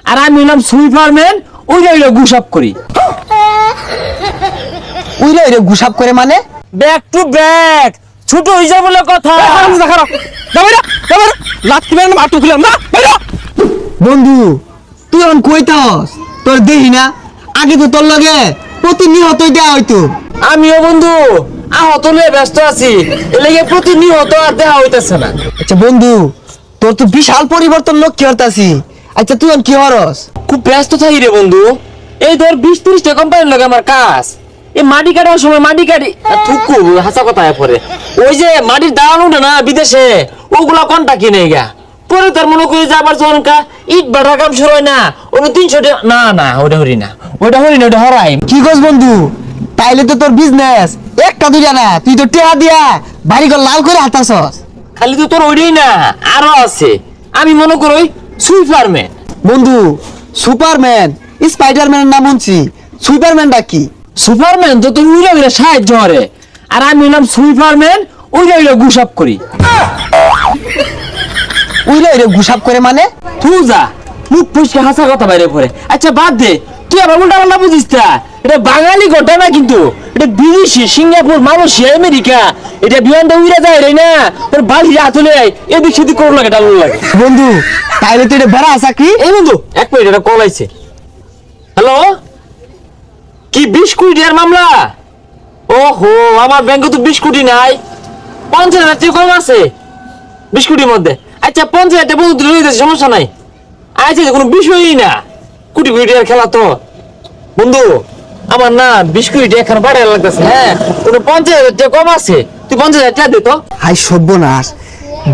আর আমি হলাম সুইপারম্যান, ওইটা গুসাপ করি। ওইটা গুসাপ করে মানে? ব্যাক টু ব্যাক, ছোট হয়ে যায় বলে কথা। বন্ধু তুই এখন কইতাস তোর দেহি না, আগে তো তোর লগে প্রতিনিয়তই দেয়া হইতো। আমিও বন্ধু আহত নিয়ে ব্যস্ত আছি, এলাকে প্রতিনিয়ত আর দেখা হইতেছে না। আচ্ছা বন্ধু, তোর তো বিশাল পরিবর্তন লক্ষ্য করতাছি। আচ্ছা তুই এখন কি হরস? খুব ব্যস্ত থাকি রে বন্ধু। এই ধর 20-30টা কোম্পানির লগে আমার কাজ। এই মাটি কাটার সময় মাটি কাটি থুকু হাসা কথা পরে ওই যে মাটির দালান উঠে না বিদেশে, ওগুলা কোনটা কিনে গা পরে তার মনে করি যে আবার যখন ইট বাটা কাম শুরু হয় না, ওটা 300 টাকা না না, ওটা হরি না, ওটা হরাই। কি কস বন্ধু? তাইলে তো তোর বিজনেস একটা দুইটা না, তুই তো টেহা দিয়া বাড়ি ঘর লাল করে হাতাছস। খালি তো তোর ওইটাই না, আরো আছে। আমি মনে করি সুইপারম্যান। বন্ধু সুপারম্যান স্পাইডারম্যানের নাম শুনছি, সুপারম্যানটা কি? সুপারম্যান তো তুমি উইরা সাহায্য করে, আর আমি হলাম সুইপারম্যান, ওইটা গুসাপ করি। ওইটা গুসাপ করে মানে? তুই যা মুখ ফুসকে হাসা কথা বাইরে পড়ে। আচ্ছা বাদ দে, তুই আবার উল্টা পাল্টা বুঝিস না। এটা বাঙালি ঘটনা কিন্তু, এটা বিদেশি, সিঙ্গাপুর, মালয়েশিয়া, আমেরিকা। এটা বিমানটা উড়ে যায় রে না, তোর বাড়ি হাতুলে এদিক সেদিক করো লাগে, ডালু লাগে। বন্ধু তাইলে তো এটা বেড়া চাকরি। এই বন্ধু এক মিনিট, এটা কল আইছে। হ্যালো, কি 20 কোটি টাকার মামলা? ওহো, আমার ব্যাংকে তো 20 কোটি নাই, 50,000 টাকা কম আছে 20 কোটির মধ্যে। আচ্ছা 50,000 টাকা বন্ধু তুলে দিতেছে, সমস্যা নাই। আচ্ছা কোনো বিষয়ই না, কোটি কোটি টাকার খেলা তো। বন্ধু আমার না 20 কোটি টাকা এখন বাড়াই লাগতেছে। হ্যাঁ, কোনো 50,000 টাকা কম আছে, তুই 50,000 টাকা দে তো। হাই সর্বনাশ,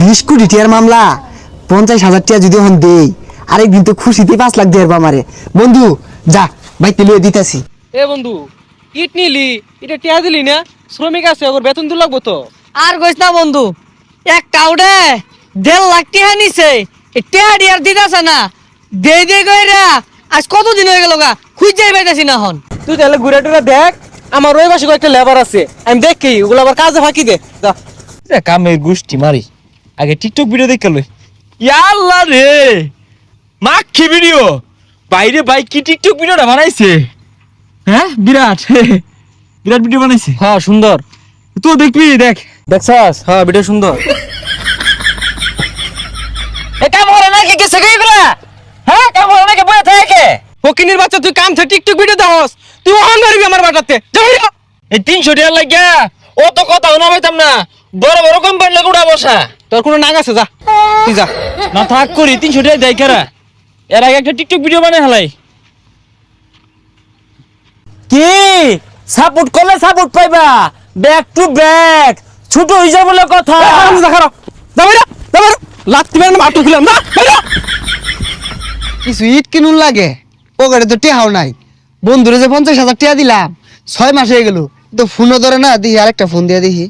20 কোটি টিয়ার মামলা, 50,000 টাকা যদি এখন দেই, আরেকদিন তো খুশিতে 5 লাখ দেয় আমারে। বন্ধু যা বাইতে লিয়ে দিতেছি। এ বন্ধু, ইট নিলি, এটা টিয়া দিলি না? শ্রমিক আছে, ওর বেতন দিল লাগবো তো। আর কইস না বন্ধু, এক কাউডে 1.5 লাখ টাকা নিছে, টেহা ডিয়ার দিতেছে না। দে কইরা আজ কতদিন হয়ে গেল গা, খুঁজেই পাইতাছি না হন। তুই তাহলে ঘুরে টুরে দেখ, আমার ওই পাশে কয়েকটা লেবার আছে, আমি দেখি ওগুলো আবার কাজে ফাঁকি দে। যা কামের গোষ্ঠী মারি, আগে টিকটক ভিডিও দেখে লই। ইয়াল্লা রে, মাখি ভিডিও বাইরে ভাই, কি টিকটক ভিডিওটা বানাইছে। হ্যাঁ বিরাট বিরাট ভিডিও বানাইছে। হ্যাঁ সুন্দর, তুই দেখবি, দেখ। দেখছাস? হ্যাঁ ভিডিও সুন্দর। এটা বলে নাকি গেছে কই গুলা? হ্যাঁ, কাম বলে নাকি বয়ে থাকে? ফকিনির বাচ্চা, তুই কাম থেকে টিকটক ভিডিও দেখস, তুই অন মারবি আমার বাটাতে। এই 300 টাকা লাগিয়া ও তো কথা শোনা পাইতাম না, বড় বড় কোম্পানি লাগে উড়া বসা। তোর কোনো নাগ আছে? যা তুই যা। না থাক করি, 300 টাকা দেয় কারা? এর আগে একটা টিকটক ভিডিও বানাই হালাই। কি সাপোর্ট করলে সাপোর্ট পাইবা, ব্যাক টু ব্যাক, ছোট হয়ে যায় বলে কথা। লাত্তি মেরে মাটু খুলাম না। কিছু ইট কিনুন লাগে, পকেটে তো টেহাও নাই। বন্ধুরে যে 50,000 টাকা দিলাম, 6 মাস হয়ে গেল, তো ফোনও ধরে না। দেখি আরেকটা ফোন দিয়ে দেখি।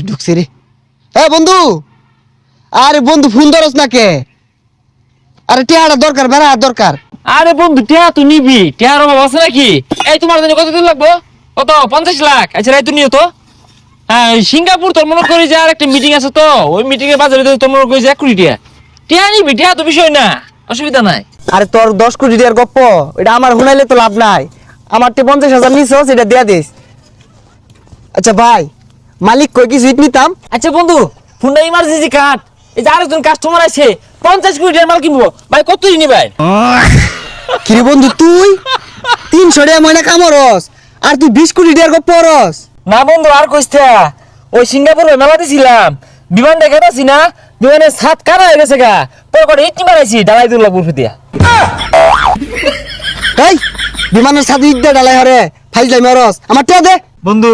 ঢুকছি রে। হ্যাঁ বন্ধু, আরে বন্ধু ফোন ধরস না কে? আরে টেহাটা দরকার, বেড়া দরকার। আরে বন্ধু টিয়া তুই নিবি, টিয়ার অভাব আছে নাকি? এই তোমার জন্য কতদিন লাগবো? কত? 50 লাখ? আচ্ছা রাই তুই নিও তো। হ্যাঁ সিঙ্গাপুর তোর মনে করি যে আর একটা মিটিং আছে তো, ওই মিটিং এর বাজারে তোর মনে করি যে 1 কোটি টাকা। টিয়া নিবি, টিয়া তো বিষয় না, অসুবিধা নাই। আরে তোর 10 কোটি টাকার গপ্প, এটা আমার শুনাইলে তো লাভ নাই। আমার 50,000 নিছস, এটা দিয়া দিস। আচ্ছা ভাই, মালিক কই কিছু ইট নিতাম। আচ্ছা বন্ধু, ফোনটা ইমার্জেন্সি কাট। এই যে আরেকজন কাস্টমার আছে, 50 কোটি টাকার মাল কিনবো ভাই, কত দিনই ভাই? কিরে বন্ধু, তুই 300 টাকা ময়না কামরস, আর তুই 20 কোটি টাকার গপ্প রস? না বন্ধু আর কইস্তা, ওই সিঙ্গাপুর মেলা দিছিলাম, বিমান দেখাতাছি না, বিমানের ছাদ কানা হয়ে গেছে গা, পরে করে ইট বানাইছি ডালাই দুল্লা বুরফে দিয়া। এই বিমানের সাথে ইট দে ডালাই হরে, ফাইল যাই মরস, আমার টিয়া দে। বন্ধু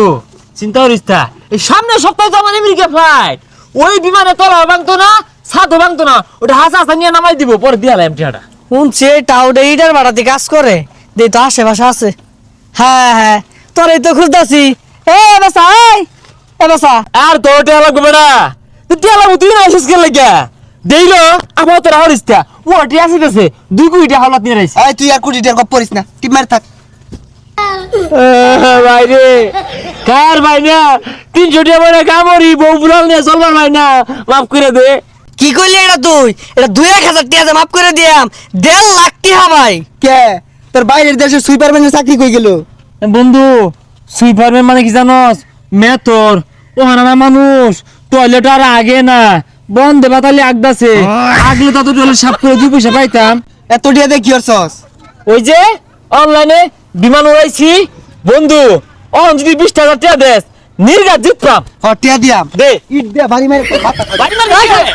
চিন্তা করিস না, এই সামনের সপ্তাহে তো আমার আমেরিকা ফ্লাইট, ওই বিমানে তলা ভাঙতো না, ছাদও ভাঙতো না, ওটা হাসা হাসা নিয়ে নামাই দিব, পরে দিয়া লাইম টিয়াটা। শুনছি টাউডে ইটার বাড়াতে কাজ করে, দে তো আশেপাশে আছে। হ্যাঁ হ্যাঁ, তোরই তো খুঁজতাছি। এ বাসা, এ বাসা। আর তো টিয়া লাগবে বেড়া, টিয়া লাগবে তুই না এসেছিস কে লাগিয়া দেইলো, আবার তোরা হরিস টিয়া, ও টিয়া আসিতেছে 2 কোটি টাকা হাওলাত নিয়ে রাইছে। এই তুই আর কোটি টাকার গপ্প করিস না, টিপ মার থাক। ভাই রে, কার ভাই না 300 টাকা মানে কামড়ি বউ বুড়াল নিয়ে চলবার ভাই না, মাফ করে দে। কি কইলি এটা তুই? এটা 2,000 টাকা মাফ করে দিয়াম, 1.5 লাখ টাকা ভাই। কে তোর বাইরের দেশে সুইপারম্যানের চাকরি কই গেল? বন্ধু সুইপারম্যান মানে কি জানোস? মেতর ওহানা মানুষ টয়লেট আর আগে না বন্ধে বাতালি আগদাছে, আগলে তত টয়লেট সাফ করে 2 পয়সা পাইতাম। এত টিয়া দিয়ে কি করছস? ওই যে অনলাইনে বিমান উড়াইছি বন্ধু, অন যদি 20,000 টাকা দেস নির্ঘাত জিততাম। টিয়া দিয়াম দে ইট দিয়া বাড়ি মারে বাড়ি মার, বাড়ি মার।